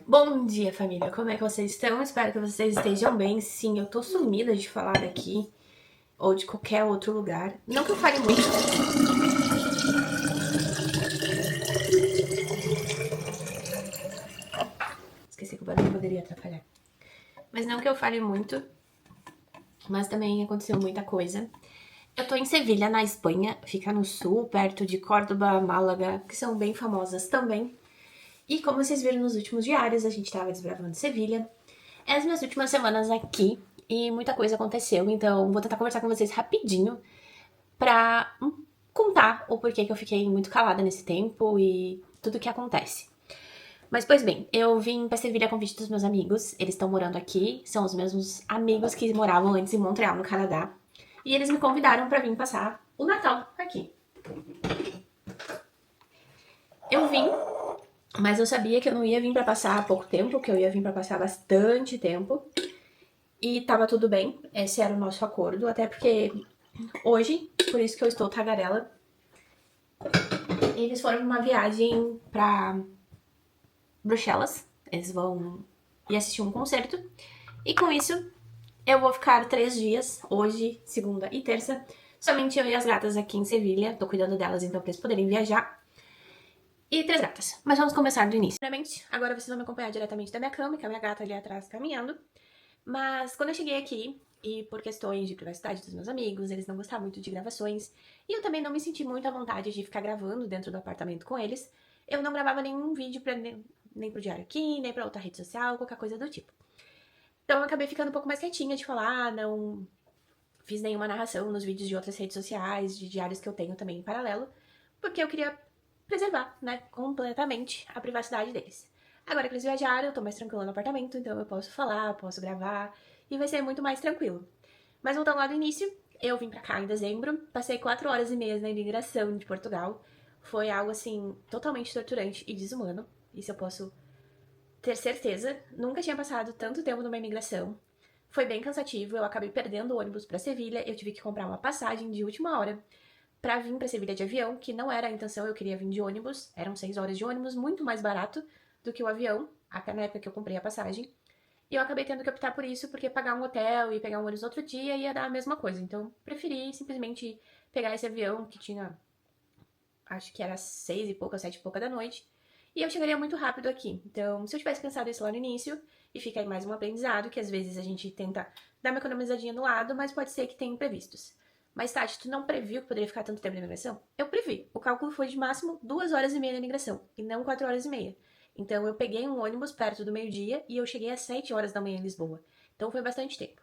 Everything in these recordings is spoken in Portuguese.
Bom dia, família! Como é que vocês estão? Espero que vocês estejam bem. Sim, eu tô sumida de falar daqui ou de qualquer outro lugar. Não que eu fale muito. Esqueci que o barulho poderia atrapalhar. Mas não que eu fale muito, mas também aconteceu muita coisa. Eu tô em Sevilha, na Espanha, fica no sul, perto de Córdoba, Málaga, que são bem famosas também. E como vocês viram nos últimos diários, a gente tava desbravando Sevilha. É as minhas últimas semanas aqui e muita coisa aconteceu, então vou tentar conversar com vocês rapidinho pra contar o porquê que eu fiquei muito calada nesse tempo e tudo o que acontece. Mas, pois bem, eu vim pra Sevilha a convite dos meus amigos. Eles estão morando aqui, são os mesmos amigos que moravam antes em Montreal, no Canadá. E eles me convidaram pra vir passar o Natal aqui. Eu vim, mas eu sabia que eu não ia vir pra passar pouco tempo, que eu ia vir pra passar bastante tempo. E tava tudo bem, esse era o nosso acordo, até porque hoje, por isso que eu estou tagarela, eles foram pra uma viagem pra Bruxelas. Eles vão ir assistir um concerto. E com isso, eu vou ficar 3 dias, hoje, segunda e terça. Somente eu e as gatas aqui em Sevilha. Tô cuidando delas, então, pra eles poderem viajar. E 3 gatas. Mas vamos começar do início. Primeiramente, agora vocês vão me acompanhar diretamente da minha cama, que é a minha gata ali atrás caminhando. Mas quando eu cheguei aqui, e por questões de privacidade dos meus amigos, eles não gostavam muito de gravações, e eu também não me senti muito à vontade de ficar gravando dentro do apartamento com eles, eu não gravava nenhum vídeo nem pro diário aqui, nem pra outra rede social, qualquer coisa do tipo. Então eu acabei ficando um pouco mais quietinha de falar, não fiz nenhuma narração nos vídeos de outras redes sociais, de diários que eu tenho também em paralelo, porque eu queria preservar, né, completamente a privacidade deles. Agora que eles viajaram, eu tô mais tranquila no apartamento, então eu posso falar, posso gravar, e vai ser muito mais tranquilo. Mas voltando lá do início, eu vim pra cá em dezembro, passei 4 horas e meia na imigração de Portugal. Foi algo, assim, totalmente torturante e desumano, isso eu posso ter certeza. Nunca tinha passado tanto tempo numa imigração. Foi bem cansativo, eu acabei perdendo o ônibus pra Sevilha, eu tive que comprar uma passagem de última hora pra vir pra Sevilha de avião, que não era a intenção, eu queria vir de ônibus, eram 6 horas de ônibus, muito mais barato do que o avião, até na época que eu comprei a passagem. E eu acabei tendo que optar por isso, porque pagar um hotel e pegar um ônibus outro dia ia dar a mesma coisa. Então, preferi simplesmente pegar esse avião que tinha, acho que era 6 e pouca, 7 e pouca da noite. E eu chegaria muito rápido aqui. Então, se eu tivesse pensado isso lá no início, e fica aí mais um aprendizado, que às vezes a gente tenta dar uma economizadinha no lado, mas pode ser que tenha imprevistos. Mas, Tati, tu não previu que poderia ficar tanto tempo na imigração? Eu previ. O cálculo foi de máximo 2 horas e meia na imigração, e não 4 horas e meia. Então, eu peguei um ônibus perto do meio-dia e eu cheguei às 7 horas da manhã em Lisboa. Então, foi bastante tempo.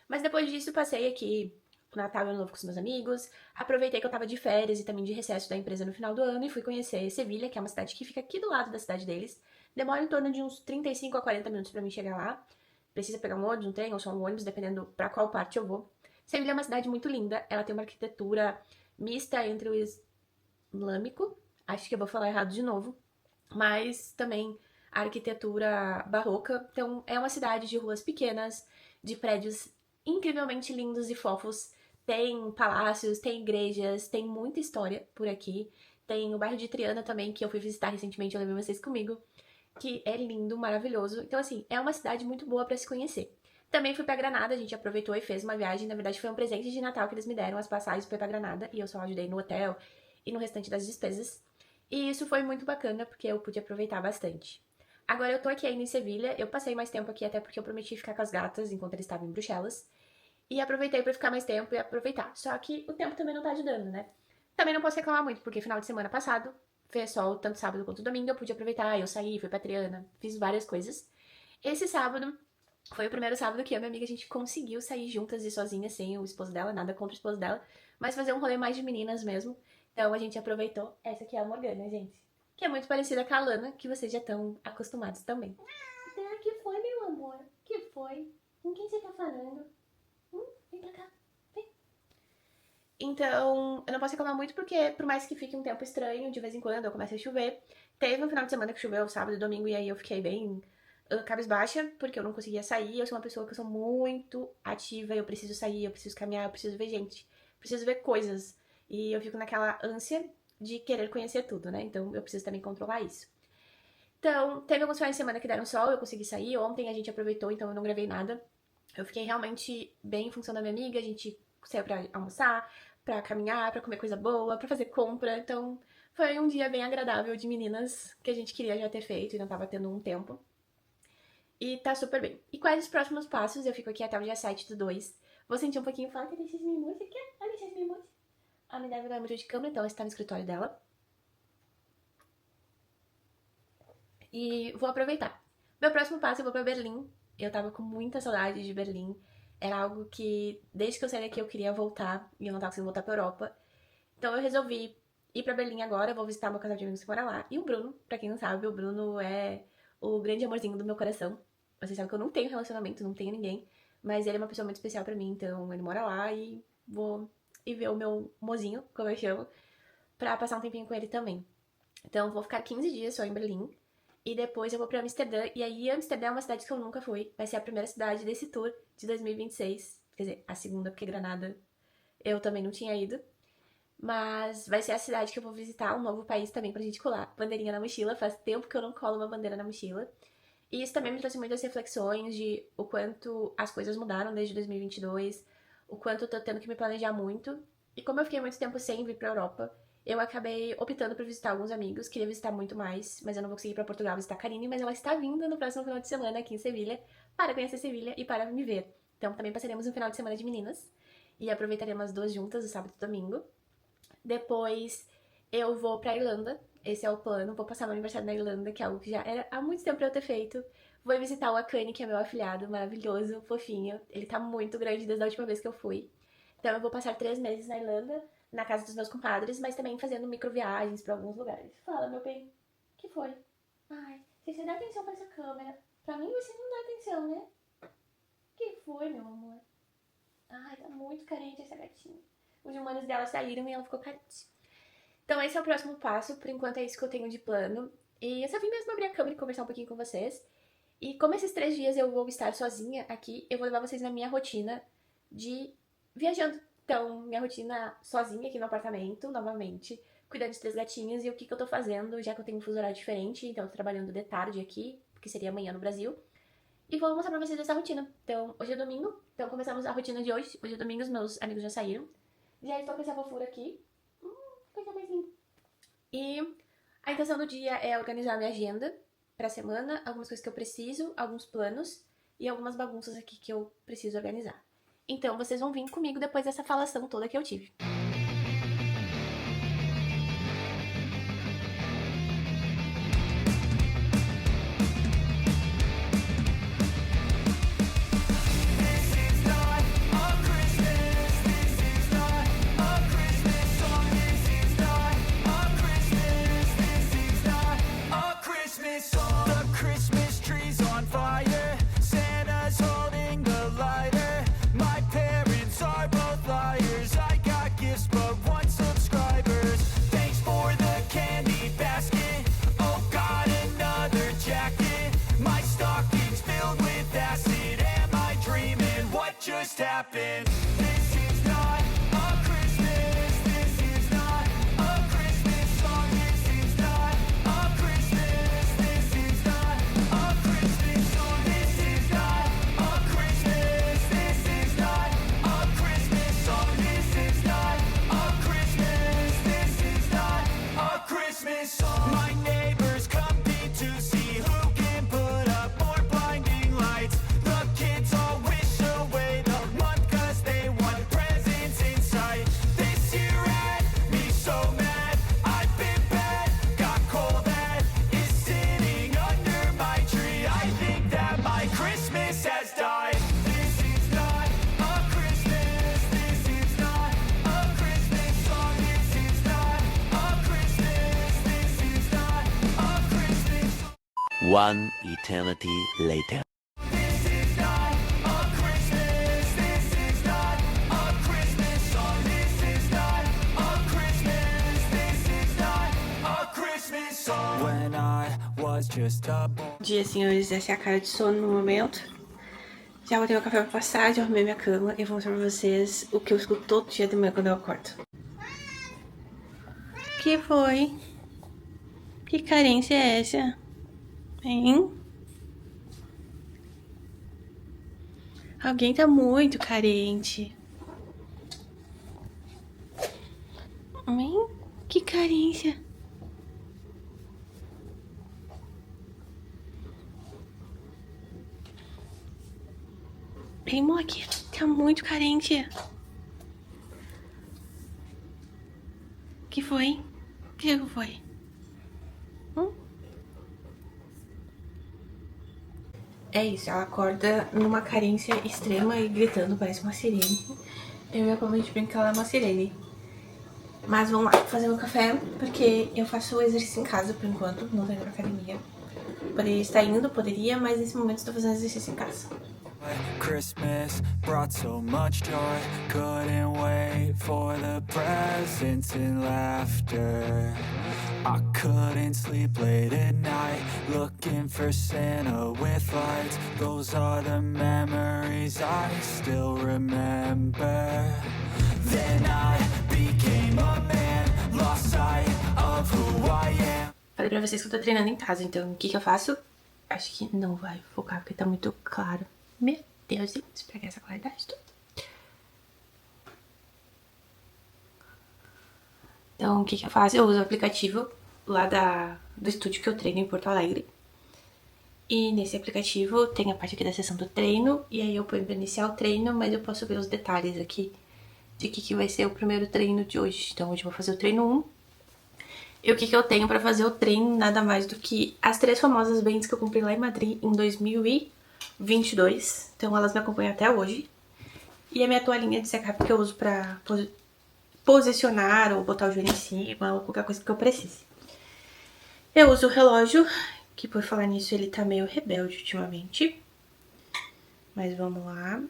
Mas depois disso, passei aqui o Natal e Ano Novo com os meus amigos. Aproveitei que eu tava de férias e também de recesso da empresa no final do ano e fui conhecer Sevilha, que é uma cidade que fica aqui do lado da cidade deles. Demora em torno de uns 35 a 40 minutos pra mim chegar lá. Precisa pegar um ônibus, um trem ou só um ônibus, dependendo pra qual parte eu vou. Sevilha é uma cidade muito linda. Ela tem uma arquitetura mista entre o islâmico, acho que eu vou falar errado de novo, mas também a arquitetura barroca. Então, é uma cidade de ruas pequenas, de prédios incrivelmente lindos e fofos. Tem palácios, tem igrejas, tem muita história por aqui. Tem o bairro de Triana também, que eu fui visitar recentemente, eu levei vocês comigo, que é lindo, maravilhoso. Então, assim, é uma cidade muito boa pra se conhecer. Também fui pra Granada, a gente aproveitou e fez uma viagem. Na verdade, foi um presente de Natal que eles me deram, as passagens foi pra Granada, e eu só ajudei no hotel e no restante das despesas. E isso foi muito bacana, porque eu pude aproveitar bastante. Agora eu tô aqui ainda em Sevilha, eu passei mais tempo aqui até porque eu prometi ficar com as gatas enquanto eles estavam em Bruxelas. E aproveitei pra ficar mais tempo e aproveitar. Só que o tempo também não tá ajudando, né? Também não posso reclamar muito, porque final de semana passado fez sol, tanto sábado quanto domingo, eu pude aproveitar, eu saí, fui pra Triana, fiz várias coisas. Esse sábado foi o primeiro sábado que eu e minha amiga a gente conseguiu sair juntas e sozinhas, sem o esposo dela, nada contra o esposo dela, mas fazer um rolê mais de meninas mesmo. Então a gente aproveitou. Essa aqui é a Morgana, gente. Que é muito parecida com a Lana, que vocês já estão acostumados também. Ah, que foi, meu amor? Que foi? Com quem você tá falando? Vem pra cá. Vem. Então, eu não posso reclamar muito porque, por mais que fique um tempo estranho, de vez em quando eu começo a chover. Teve um final de semana que choveu sábado e domingo, e aí eu fiquei bem cabisbaixa, porque eu não conseguia sair. Eu sou uma pessoa que eu sou muito ativa, eu preciso sair, eu preciso caminhar, eu preciso ver gente, preciso ver coisas. E eu fico naquela ânsia de querer conhecer tudo, né? Então eu preciso também controlar isso. Então, teve alguns finais de semana que deram sol, eu consegui sair. Ontem a gente aproveitou, então eu não gravei nada. Eu fiquei realmente bem em função da minha amiga, a gente saiu pra almoçar, pra caminhar, pra comer coisa boa, pra fazer compra. Então, foi um dia bem agradável de meninas que a gente queria já ter feito e não tava tendo um tempo. E tá super bem. E quais os próximos passos? Eu fico aqui até o dia 7/2. Vou sentir um pouquinho falta da Licença Mimosa aqui. A Licença Mimosa. A minha deve não é muito de câmera, então ela está no escritório dela. E vou aproveitar. Meu próximo passo, eu vou pra Berlim. Eu tava com muita saudade de Berlim. Era algo que, desde que eu saí daqui, eu queria voltar. E eu não tava conseguindo voltar pra Europa. Então eu resolvi ir pra Berlim agora. Vou visitar meu casal de amigos que mora lá. E o Bruno, pra quem não sabe, o Bruno é o grande amorzinho do meu coração. Vocês sabem que eu não tenho relacionamento, não tenho ninguém. Mas ele é uma pessoa muito especial pra mim. Então ele mora lá e vou ir ver o meu mozinho, como eu chamo, pra passar um tempinho com ele também. Então, vou ficar 15 dias só em Berlim. E depois eu vou pra Amsterdã. E aí, Amsterdã é uma cidade que eu nunca fui. Vai ser a primeira cidade desse tour de 2026. Quer dizer, a segunda, porque Granada eu também não tinha ido. Mas vai ser a cidade que eu vou visitar, um novo país também pra gente colar. Bandeirinha na mochila. Faz tempo que eu não colo uma bandeira na mochila. E isso também me trouxe muitas reflexões de o quanto as coisas mudaram desde 2022. O quanto eu tô tendo que me planejar muito. E como eu fiquei muito tempo sem vir pra Europa, eu acabei optando por visitar alguns amigos, queria visitar muito mais, mas eu não vou conseguir ir pra Portugal visitar a Karine, mas ela está vindo no próximo final de semana aqui em Sevilha para conhecer Sevilha e para me ver. Então também passaremos um final de semana de meninas e aproveitaremos as duas juntas, o sábado e o domingo. Depois eu vou pra Irlanda, esse é o plano, vou passar meu aniversário na Irlanda, que é algo que já era há muito tempo pra eu ter feito. Vou visitar o Akane, que é meu afilhado, maravilhoso, fofinho. Ele tá muito grande desde a última vez que eu fui. Então eu vou passar 3 meses na Irlanda, na casa dos meus compadres, mas também fazendo microviagens pra alguns lugares. Fala, meu bem, o que foi? Ai, você dá atenção pra essa câmera. Pra mim você não dá atenção, né? O que foi, meu amor? Ai, tá muito carente essa gatinha. Os humanos dela saíram e ela ficou carente. Então esse é o próximo passo, por enquanto é isso que eu tenho de plano. E eu só vim mesmo abrir a câmera e conversar um pouquinho com vocês. E como esses 3 dias eu vou estar sozinha aqui, eu vou levar vocês na minha rotina de viajando. Então, minha rotina sozinha aqui no apartamento, novamente, cuidando de 3 gatinhos e o que eu tô fazendo, já que eu tenho um fuso horário diferente, então eu tô trabalhando de tarde aqui, porque seria amanhã no Brasil. E vou mostrar pra vocês essa rotina. Então, hoje é domingo, então começamos a rotina de hoje. Hoje é domingo, os meus amigos já saíram. Já estou com essa fofura aqui. Coisa mais linda. E a intenção do dia é organizar a minha agenda pra semana, algumas coisas que eu preciso, alguns planos e algumas bagunças aqui que eu preciso organizar. Então, vocês vão vir comigo depois dessa falação toda que eu tive. Just happened. This is not a Christmas. This is not a Christmas song. This is not a Christmas. This is not a Christmas song. This is not a Christmas. This is not a Christmas song. This is not a Christmas. This is not a Christmas song. My neighbors compete to see who can put up more blinding lights. The kids all wish away the month 'cause they want presents in sight. This year had me so mad. I've been bad, got coal that is sitting under my tree. I think that my Christmas has died. This is not a Christmas. This is not a Christmas song. This is not a Christmas. This is not a Christmas song. One eternity later. This is not a Christmas. This is not a Christmas song. This is not a Christmas. This is not a Christmas song. When I was just a boy. Dia, senhores, essa é a cara de sono no momento. Já botei o café pra passar, já arrumei minha cama e vou mostrar pra vocês o que eu escuto todo dia de manhã quando eu acordo. Que foi? Que carência é essa? Hein? Alguém tá muito carente. Hein? Que carência. Ei, Moque, tá muito carente. Que foi? Que foi? É isso, ela acorda numa carência extrema e gritando, parece uma sirene. Eu e a Pamela brinco que ela é uma sirene. Mas vamos lá, fazer meu café, porque eu faço exercício em casa por enquanto, não tô indo pra academia. Poderia estar indo, poderia, mas nesse momento estou fazendo exercício em casa. Christmas brought so much joy. Couldn't wait for the presents and laughter. I couldn't sleep late at night, looking for Santa with lights. Those are the memories I still remember. Then I became a man, lost sight of who I am. Falei pra vocês que eu tô treinando em casa, então o que eu faço? Acho que não vai focar porque tá muito claro. Meu Deus, deixa eu pegar essa claridade toda. Então, o que eu faço? Eu uso o aplicativo lá do estúdio que eu treino em Porto Alegre. E nesse aplicativo tem a parte aqui da sessão do treino. E aí eu ponho pra iniciar o treino, mas eu posso ver os detalhes aqui de que vai ser o primeiro treino de hoje. Então hoje eu vou fazer o treino 1. E o que eu tenho pra fazer o treino? Nada mais do que as 3 famosas bands que eu comprei lá em Madrid em 2022. Então elas me acompanham até hoje. E a minha toalhinha de secar que eu uso pra posicionar ou botar o joelho em cima ou qualquer coisa que eu precise. Eu uso o relógio, que por falar nisso ele tá meio rebelde ultimamente. Mas vamos lá.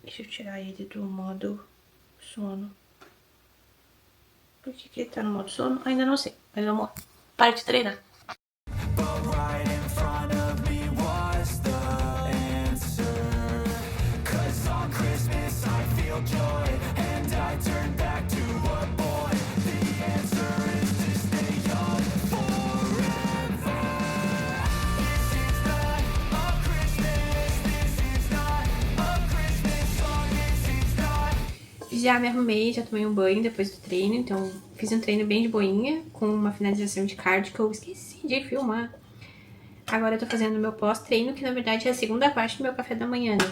Deixa eu tirar ele do modo sono. Por que ele tá no modo sono? Ainda não sei, mas vamos lá. Para de treinar. But right in front of me was the answer. 'Cause on Christmas I feel joy, and I turn back to a boy. The answer is to stay young forever. This is not a Christmas, this is not a Christmas song, this is not. Já me arrumei, já tomei um banho depois do treino, então fiz um treino bem de boinha, com uma finalização de cardio que eu esqueci de filmar. Agora eu tô fazendo meu pós-treino, que na verdade é a segunda parte do meu café da manhã, né?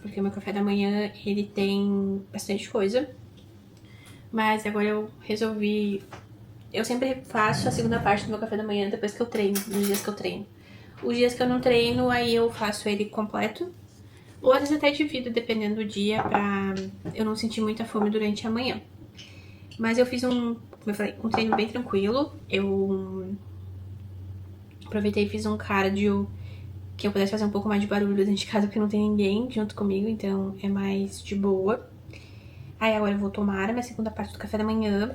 Porque o meu café da manhã, ele tem bastante coisa. Mas agora eu resolvi... Eu sempre faço a segunda parte do meu café da manhã depois que eu treino, nos dias que eu treino. Os dias que eu não treino, aí eu faço ele completo. Ou às vezes até divido, dependendo do dia, pra eu não sentir muita fome durante a manhã. Mas eu fiz como eu falei, um treino bem tranquilo. Eu aproveitei e fiz um cardio que eu pudesse fazer um pouco mais de barulho dentro de casa, porque não tem ninguém junto comigo, então é mais de boa. Aí agora eu vou tomar a minha segunda parte do café da manhã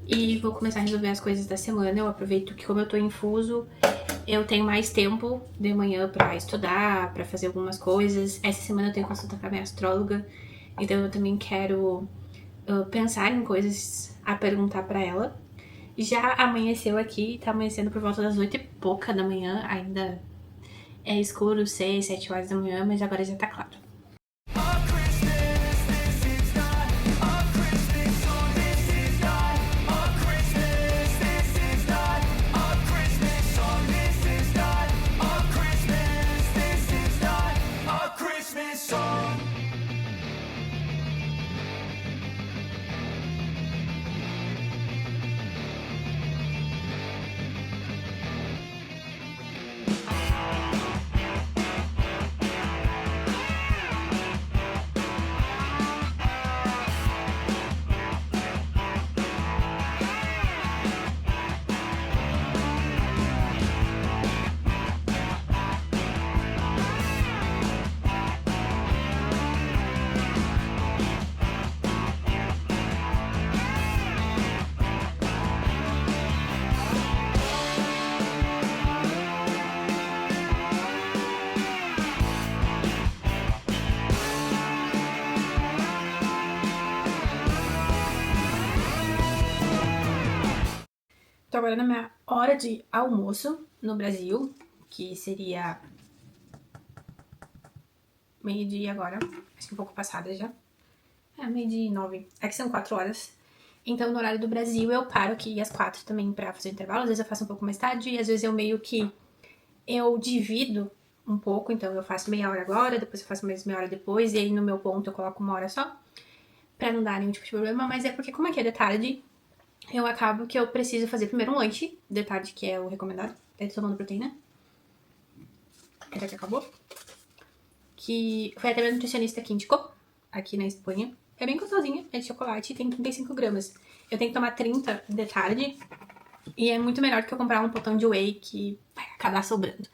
e vou começar a resolver as coisas da semana. Eu aproveito que, como eu tô em fuso, eu tenho mais tempo de manhã pra estudar, pra fazer algumas coisas. Essa semana eu tenho consulta com a minha astróloga, então eu também quero pensar em coisas a perguntar pra ela. Já amanheceu aqui, tá amanhecendo por volta das 8 e pouca da manhã, ainda é escuro, 6, 7 horas da manhã, mas agora já tá claro. A Christmas, this is not a Christmas song, this is not a Christmas, this is not a Christmas song, this is not a Christmas, this is not a Christmas song. Tô agora na minha hora de almoço no Brasil. que seria meio-dia agora, acho que um pouco passada já. É, meio-dia e 9. É que são 4 horas. Então, no horário do Brasil, eu paro aqui às 4 também pra fazer intervalo. Às vezes eu faço um pouco mais tarde e às vezes eu meio que... eu divido um pouco. Então, eu faço meia hora agora, depois eu faço mais meia hora depois. E aí, no meu ponto, eu coloco 1 hora só. Pra não dar nenhum tipo de problema. Mas é porque, como aqui é de tarde, eu acabo que eu preciso fazer primeiro um lanche. De tarde, que é o recomendado. Daí tô tomando proteína. Já que acabou. Que foi até meu nutricionista que indicou. Aqui na Espanha. É bem gostosinha, é de chocolate e tem 35 gramas. Eu tenho que tomar 30 de tarde. E é muito melhor do que eu comprar um potão de whey que vai acabar sobrando.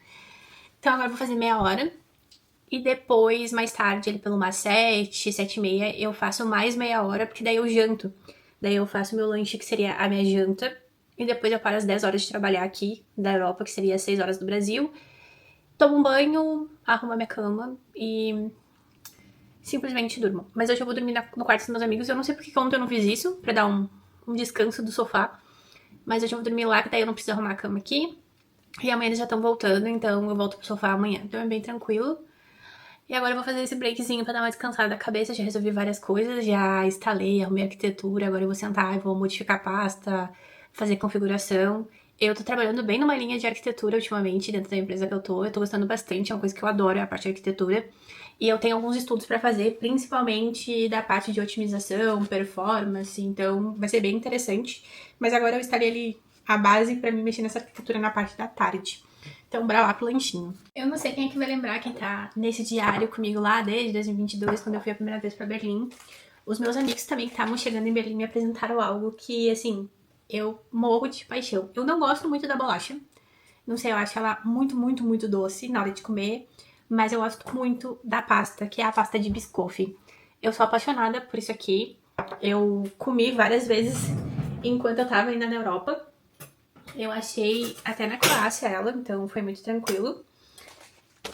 Então agora eu vou fazer meia hora. E depois, mais tarde, ali pelo umas 7, 7h30, eu faço mais meia hora, porque daí eu janto. Daí eu faço meu lanche, que seria a minha janta. E depois eu paro às 10 horas de trabalhar aqui da Europa, que seria às 6 horas do Brasil. Tomo um banho, arrumo a minha cama e... simplesmente durmo. Mas hoje eu vou dormir no quarto dos meus amigos. Eu não sei porque ontem eu não fiz isso, pra dar um descanso do sofá. Mas hoje eu vou dormir lá, que daí eu não preciso arrumar a cama aqui. E amanhã eles já estão voltando, então eu volto pro sofá amanhã. Então é bem tranquilo. E agora eu vou fazer esse breakzinho pra dar uma descansada da cabeça. Já resolvi várias coisas, já instalei, arrumei a arquitetura. Agora eu vou sentar e vou modificar a pasta, fazer configuração. Eu tô trabalhando bem numa linha de arquitetura ultimamente, dentro da empresa que eu tô. Eu tô gostando bastante, é uma coisa que eu adoro, é a parte de arquitetura. E eu tenho alguns estudos pra fazer, principalmente da parte de otimização, performance, então vai ser bem interessante. Mas agora eu instalei ali a base pra mim mexer nessa arquitetura na parte da tarde. Então, bora lá pro lanchinho. Eu não sei quem é que vai lembrar que tá nesse diário comigo lá desde 2022, quando eu fui a primeira vez pra Berlim. Os meus amigos também que estavam chegando em Berlim me apresentaram algo que, assim, eu morro de paixão. Eu não gosto muito da bolacha. Não sei, eu acho ela muito, muito, muito doce na hora de comer. Mas eu gosto muito da pasta, que é a pasta de biscoff. Eu sou apaixonada por isso aqui. Eu comi várias vezes enquanto eu tava ainda na Europa. Eu achei até na Croácia ela, então foi muito tranquilo.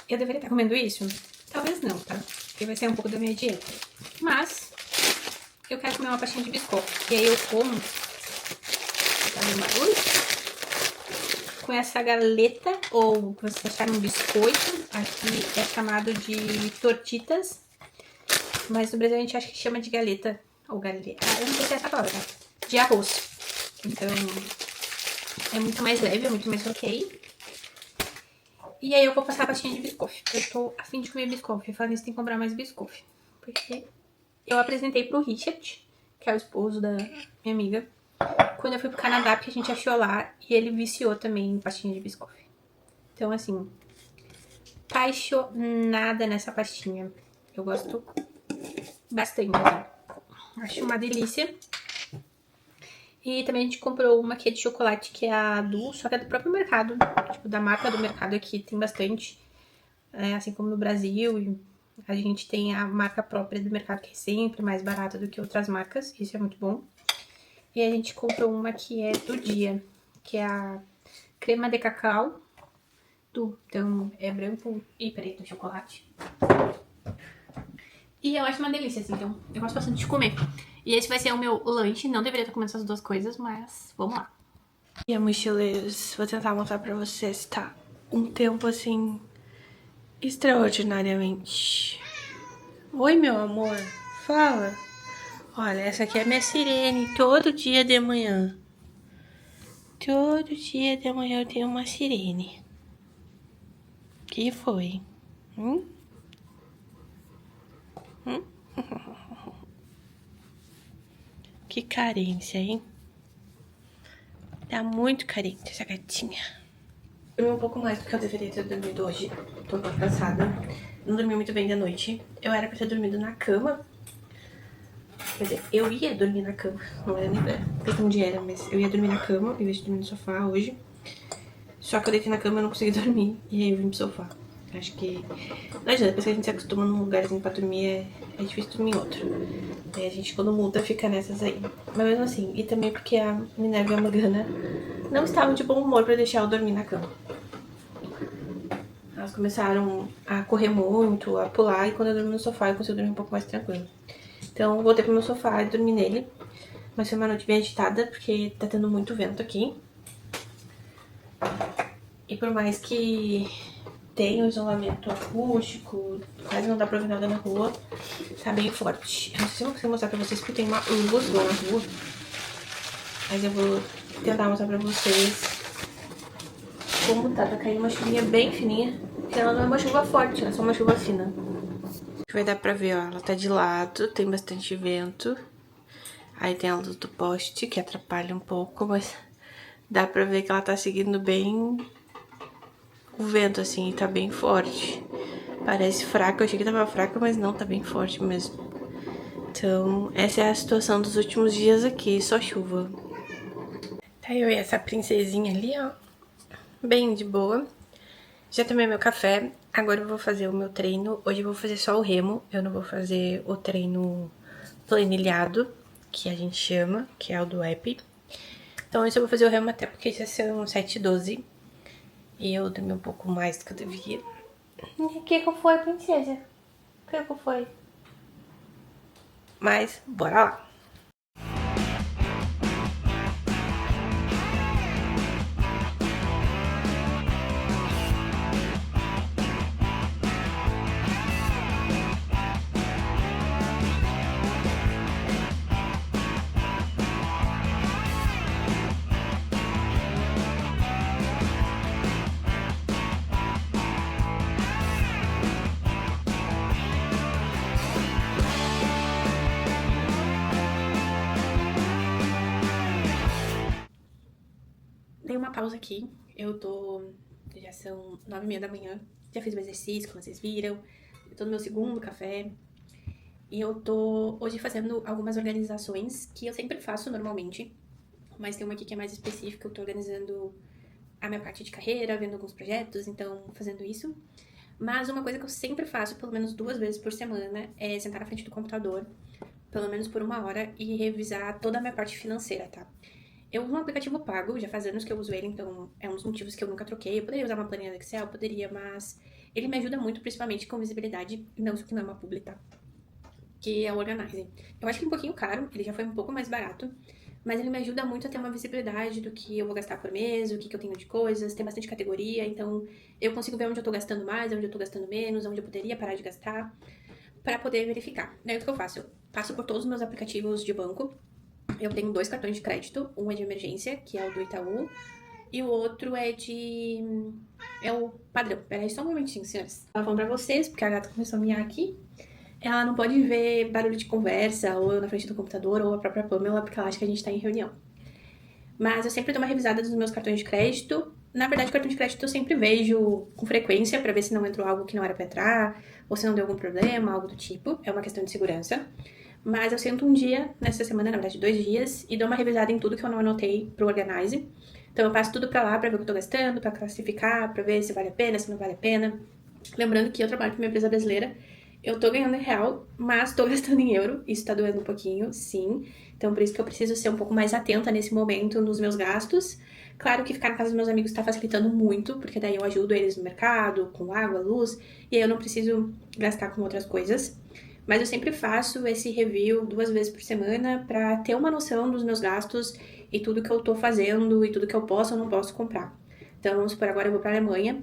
Eu deveria estar comendo isso? Talvez não, tá? Porque vai ser um pouco da minha dieta. Mas eu quero comer uma pastinha de biscoff. E aí eu como... tá vendo barulho? Com essa galeta, ou vocês acharam um biscoito, aqui é chamado de tortitas, mas no Brasil a gente acha que chama de galeta, ou galeta, eu não sei se é essa palavra, de arroz. Então, é muito mais leve, é muito mais ok. E aí eu vou passar a pastinha de biscoff. Eu tô a fim de comer biscoff, falando nisso tem que comprar mais biscoff. Porque eu apresentei pro Richard, que é o esposo da minha amiga, quando eu fui pro Canadá, porque a gente achou lá, e ele viciou também em pastinha de biscoff. Então, assim, apaixonada nessa pastinha. Eu gosto bastante, assim. Acho uma delícia. E também a gente comprou uma que é de chocolate, que é a Adu, só que é do próprio mercado. Tipo, da marca do mercado aqui tem bastante. Assim como no Brasil. E a gente tem a marca própria do mercado, que é sempre mais barata do que outras marcas. Isso é muito bom. E a gente comprou uma que é do dia, que é a crema de cacau. Então, é branco e preto chocolate. E eu acho uma delícia, assim, então eu gosto bastante de comer. E esse vai ser o meu lanche, não deveria estar comendo essas duas coisas, mas vamos lá. E a mochileiros, vou tentar mostrar pra vocês, tá? Um tempo, assim, extraordinariamente. Oi, meu amor, fala. Olha, essa aqui é a minha sirene, todo dia de manhã. Todo dia de manhã eu tenho uma sirene. Que foi? Que carência, hein? Tá muito carente essa gatinha. Dormi um pouco mais do que eu deveria ter dormido hoje. Tô um pouco cansada. Não dormi muito bem da noite. Eu era pra ter dormido na cama. Quer dizer, eu ia dormir na cama. Não era nem questão de era, mas eu ia dormir na cama em vez de dormir no sofá hoje. Só que eu deitei na cama e não consegui dormir. E aí eu vim pro sofá. Acho que... não adianta, depois que a gente se acostuma num lugarzinho pra dormir, é difícil dormir em outro. Aí a gente, quando muda, fica nessas aí. Mas mesmo assim, e também porque a Minerva e a Morgana não estavam de bom humor pra deixar eu dormir na cama. Elas começaram a correr muito, a pular, e quando eu dormi no sofá eu consigo dormir um pouco mais tranquilo. Então eu voltei pro meu sofá e dormi nele. Mas foi uma noite bem agitada, porque tá tendo muito vento aqui. E por mais que tenha o isolamento acústico, quase não dá pra ouvir nada na rua, tá bem forte. Eu não sei se eu vou conseguir mostrar pra vocês porque tem uma luz boa na rua. Mas eu vou tentar mostrar pra vocês como tá. Tá caindo uma chuvinha bem fininha. Porque ela não é uma chuva forte, ela é só uma chuva fina. Vai dar pra ver, ó. Ela tá de lado, tem bastante vento. Aí tem a luz do poste, que atrapalha um pouco, mas dá pra ver que ela tá seguindo bem o vento, assim, tá bem forte. Parece fraca, eu achei que tava fraca, mas não, tá bem forte mesmo. Então, essa é a situação dos últimos dias aqui, só chuva. Tá eu e essa princesinha ali, ó, bem de boa. Já tomei meu café, agora eu vou fazer o meu treino. Hoje eu vou fazer só o remo, eu não vou fazer o treino planilhado, que a gente chama, que é o do app. Então hoje eu vou fazer o remo até porque já são 7h12 e eu dormi um pouco mais do que eu devia. O que foi, princesa? O que foi? Mas, bora lá. Dei uma pausa aqui, já são 9h30 da manhã, já fiz o exercício, como vocês viram, eu tô no meu segundo café, e eu tô hoje fazendo algumas organizações que eu sempre faço normalmente, mas tem uma aqui que é mais específica, eu tô organizando a minha parte de carreira, vendo alguns projetos, então fazendo isso. Mas uma coisa que eu sempre faço, pelo menos 2 vezes por semana, é sentar na frente do computador, pelo menos por 1 hora, e revisar toda a minha parte financeira, tá? Eu uso um aplicativo pago, já faz anos que eu uso ele, então é um dos motivos que eu nunca troquei. Eu poderia usar uma planilha do Excel, poderia, mas ele me ajuda muito, principalmente com visibilidade, não, isso aqui não é uma publi, tá? Que é o Organize. Eu acho ele um pouquinho caro, ele já foi um pouco mais barato, mas ele me ajuda muito a ter uma visibilidade do que eu vou gastar por mês, o que eu tenho de coisas, tem bastante categoria, então eu consigo ver onde eu tô gastando mais, onde eu tô gastando menos, onde eu poderia parar de gastar, pra poder verificar. Daí o que eu faço? Eu passo por todos os meus aplicativos de banco. Eu tenho 2 cartões de crédito, um é de emergência, que é o do Itaú, e o outro é o padrão. Peraí só um momentinho, senhores. Tava falando pra vocês, porque a gata começou a miar aqui. Ela não pode ver barulho de conversa, ou eu na frente do computador, ou a própria Pamela, porque ela acha que a gente tá em reunião. Mas eu sempre dou uma revisada dos meus cartões de crédito. Na verdade, o cartão de crédito eu sempre vejo com frequência, pra ver se não entrou algo que não era pra entrar, ou se não deu algum problema, algo do tipo. É uma questão de segurança. Mas eu sento um dia, nessa semana, na verdade 2 dias, e dou uma revisada em tudo que eu não anotei pro Organize. Então eu passo tudo pra lá pra ver o que eu tô gastando, pra classificar, pra ver se vale a pena, se não vale a pena. Lembrando que eu trabalho pra uma empresa brasileira, eu tô ganhando em real, mas tô gastando em euro, isso tá doendo um pouquinho, sim. Então por isso que eu preciso ser um pouco mais atenta nesse momento nos meus gastos. Claro que ficar na casa dos meus amigos tá facilitando muito, porque daí eu ajudo eles no mercado, com água, luz, e aí eu não preciso gastar com outras coisas. Mas eu sempre faço esse review 2 vezes por semana pra ter uma noção dos meus gastos e tudo que eu tô fazendo e tudo que eu posso ou não posso comprar. Então, vamos supor, agora eu vou pra Alemanha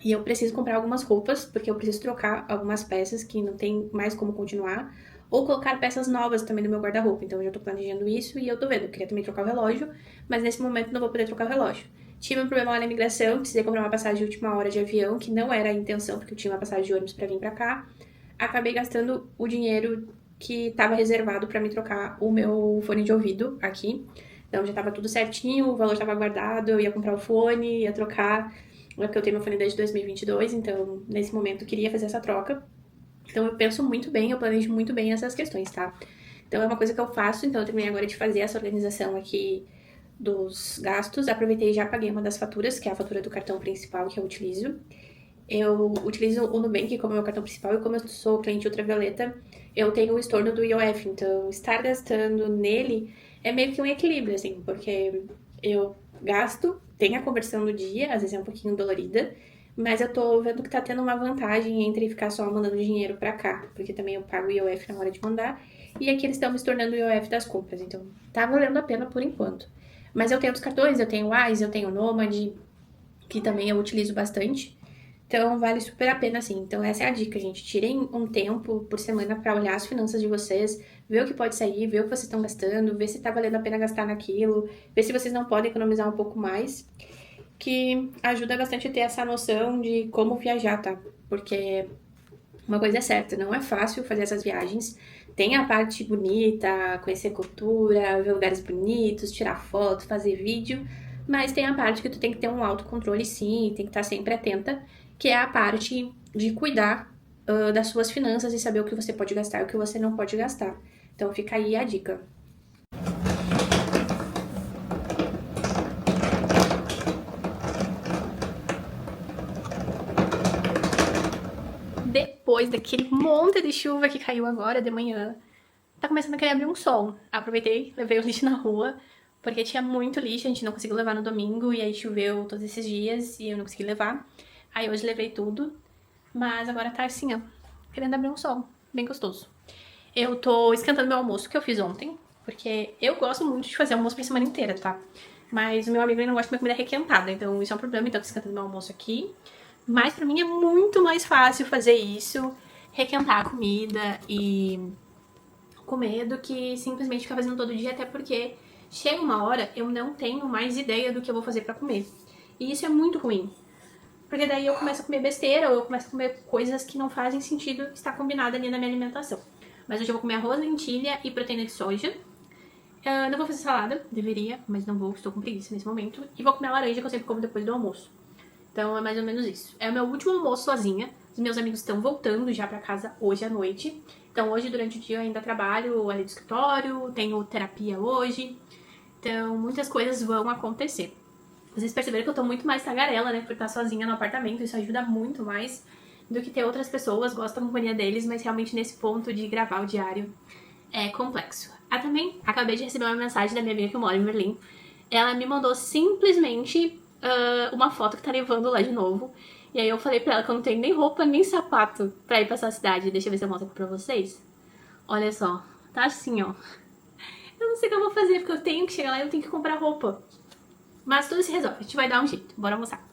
e eu preciso comprar algumas roupas, porque eu preciso trocar algumas peças que não tem mais como continuar, ou colocar peças novas também no meu guarda-roupa. Então, eu já tô planejando isso e eu tô vendo. Eu queria também trocar o relógio, mas nesse momento não vou poder trocar o relógio. Tive um problema lá na imigração, precisei comprar uma passagem de última hora de avião, que não era a intenção, porque eu tinha uma passagem de ônibus pra vir pra cá. Acabei gastando o dinheiro que estava reservado para me trocar o meu fone de ouvido aqui. Então já estava tudo certinho, o valor estava guardado, eu ia comprar o fone, ia trocar, porque eu tenho meu fone desde 2022, então nesse momento eu queria fazer essa troca. Então eu penso muito bem, eu planejo muito bem essas questões, tá? Então é uma coisa que eu faço, então eu terminei agora de fazer essa organização aqui dos gastos. Aproveitei e já paguei uma das faturas, que é a fatura do cartão principal que eu utilizo. Eu utilizo o Nubank como meu cartão principal e como eu sou cliente ultravioleta, eu tenho o estorno do IOF, então estar gastando nele é meio que um equilíbrio, assim, porque eu gasto, tem a conversão do dia, às vezes é um pouquinho dolorida, mas eu tô vendo que tá tendo uma vantagem entre ficar só mandando dinheiro pra cá, porque também eu pago o IOF na hora de mandar, e aqui eles estão me tornando o IOF das compras, então tá valendo a pena por enquanto. Mas eu tenho outros cartões, eu tenho o Wise, eu tenho o Nomad, que também eu utilizo bastante. Então, vale super a pena, assim. Então, essa é a dica, gente. Tirem um tempo por semana pra olhar as finanças de vocês, ver o que pode sair, ver o que vocês estão gastando, ver se tá valendo a pena gastar naquilo, ver se vocês não podem economizar um pouco mais, que ajuda bastante a ter essa noção de como viajar, tá? Porque uma coisa é certa, não é fácil fazer essas viagens. Tem a parte bonita, conhecer cultura, ver lugares bonitos, tirar foto, fazer vídeo, mas tem a parte que tu tem que ter um autocontrole sim, tem que estar sempre atenta, que é a parte de cuidar das suas finanças e saber o que você pode gastar e o que você não pode gastar. Então fica aí a dica. Depois daquele monte de chuva que caiu agora de manhã, tá começando a querer abrir um sol. Aproveitei, levei o lixo na rua, porque tinha muito lixo, a gente não conseguiu levar no domingo, e aí choveu todos esses dias e eu não consegui levar. Aí hoje levei tudo, mas agora tá assim, ó, querendo abrir um sol, bem gostoso. Eu tô esquentando meu almoço que eu fiz ontem, porque eu gosto muito de fazer almoço pra semana inteira, tá? Mas o meu amigo ele não gosta de comer comida requentada, então isso é um problema, então eu tô esquentando meu almoço aqui. Mas pra mim é muito mais fácil fazer isso, requentar a comida e comer do que simplesmente ficar fazendo todo dia, até porque chega uma hora eu não tenho mais ideia do que eu vou fazer pra comer. E isso é muito ruim. Porque daí eu começo a comer besteira ou eu começo a comer coisas que não fazem sentido estar combinada ali na minha alimentação. Mas hoje eu vou comer arroz, lentilha e proteína de soja. Não vou fazer salada, deveria, mas não vou, estou com preguiça nesse momento. E vou comer a laranja que eu sempre como depois do almoço. Então é mais ou menos isso. É o meu último almoço sozinha. Os meus amigos estão voltando já pra casa hoje à noite. Então hoje durante o dia eu ainda trabalho ali do escritório, tenho terapia hoje. Então muitas coisas vão acontecer. Vocês perceberam que eu tô muito mais tagarela, né, por estar sozinha no apartamento. Isso ajuda muito mais do que ter outras pessoas, gosto da companhia deles, mas realmente nesse ponto de gravar o diário é complexo. Também acabei de receber uma mensagem da minha amiga que mora em Berlim. Ela me mandou simplesmente uma foto que tá nevando lá de novo. E aí eu falei pra ela que eu não tenho nem roupa nem sapato pra ir pra essa cidade. Deixa eu ver se eu mostro aqui pra vocês. Olha só, tá assim, ó. Eu não sei o que eu vou fazer, porque eu tenho que chegar lá e eu tenho que comprar roupa. Mas tudo se resolve, a gente vai dar um jeito. Bora almoçar.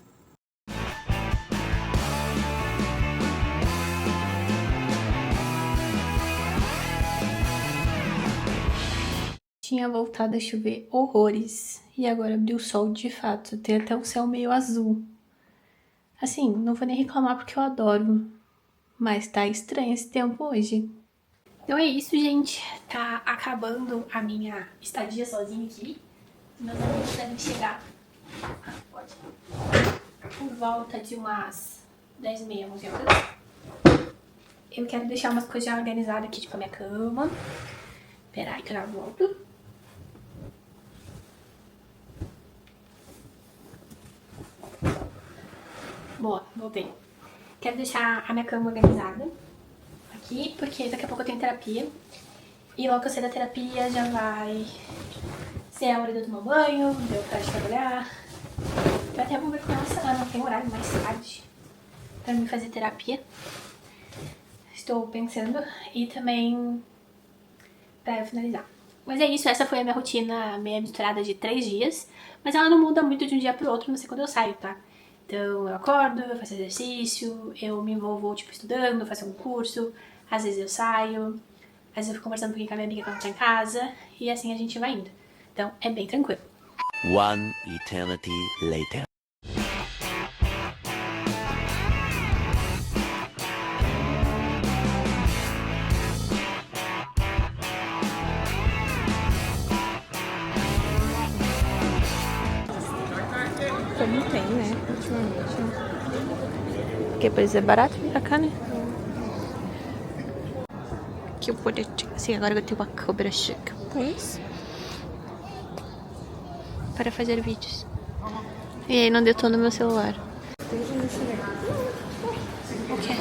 Tinha voltado a chover horrores e agora abriu o sol de fato. Tem até um céu meio azul. Assim, não vou nem reclamar porque eu adoro, mas tá estranho esse tempo hoje. Então é isso, gente. Tá acabando a minha estadia sozinha aqui. Meus amigos devem chegar por volta de umas 10h30, 11h. Eu quero deixar umas coisas já organizadas aqui, tipo a minha cama. Pera aí que eu já volto. Boa, voltei. Quero deixar a minha cama organizada aqui, porque daqui a pouco eu tenho terapia. E logo que eu sair da terapia já vai ser a hora de eu tomar banho, de eu parar de trabalhar. Eu até vou ver com ela, não tem horário mais tarde pra mim fazer terapia. Estou pensando. E também pra eu finalizar. Mas é isso, essa foi a minha rotina meio misturada de 3 dias. Mas ela não muda muito de um dia pro outro, não sei quando eu saio, tá? Então eu acordo, eu faço exercício, eu me envolvo, tipo, estudando, faço um curso. Às vezes eu saio, às vezes eu fico conversando um pouquinho com a minha amiga quando tá em casa. E assim a gente vai indo. Então é bem tranquilo. One eternity later. Como tem, né? Ultimamente. Porque por isso é barato vir pra cá, né? Que eu poder, assim, agora eu tenho uma câmera chique. Pois. Para fazer vídeos. E aí não detona meu celular. O quê?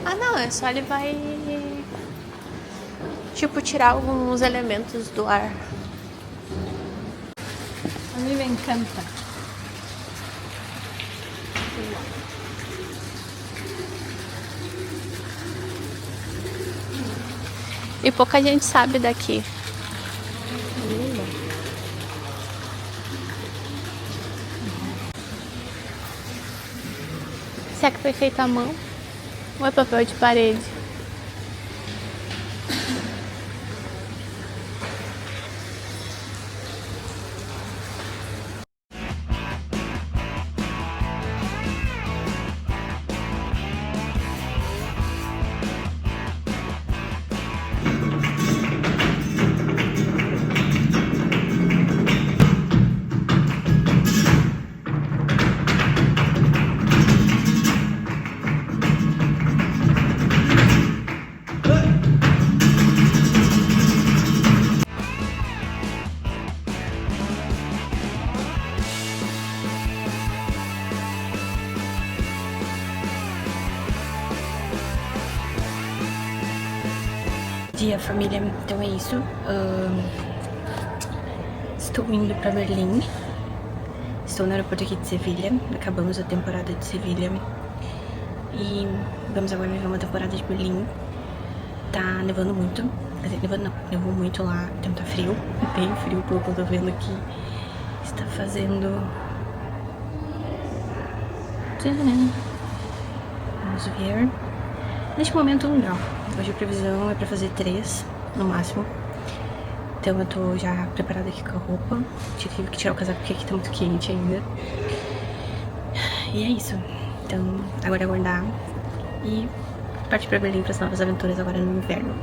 Ah não, é só ele vai tipo tirar alguns elementos do ar. A mim me encanta. E pouca gente sabe daqui. Será que foi feito à mão? Ou é papel de parede? Dia, família, então é isso. Estou indo pra Berlim. Estou no aeroporto aqui de Sevilha. Acabamos a temporada de Sevilha e vamos agora viver uma temporada de Berlim. Tá nevando muito. Quer dizer, nevando não, nevou muito lá. Então tá frio, bem frio, pelo que eu tô vendo aqui. Está fazendo... Vamos ver. Neste momento 1 grau. Hoje a previsão é pra fazer 3 no máximo. Então eu tô já preparada aqui com a roupa. Tive que tirar o casaco porque aqui tá muito quente ainda. E é isso. Então agora é aguardar e partir pra Berlim para as novas aventuras agora no inverno.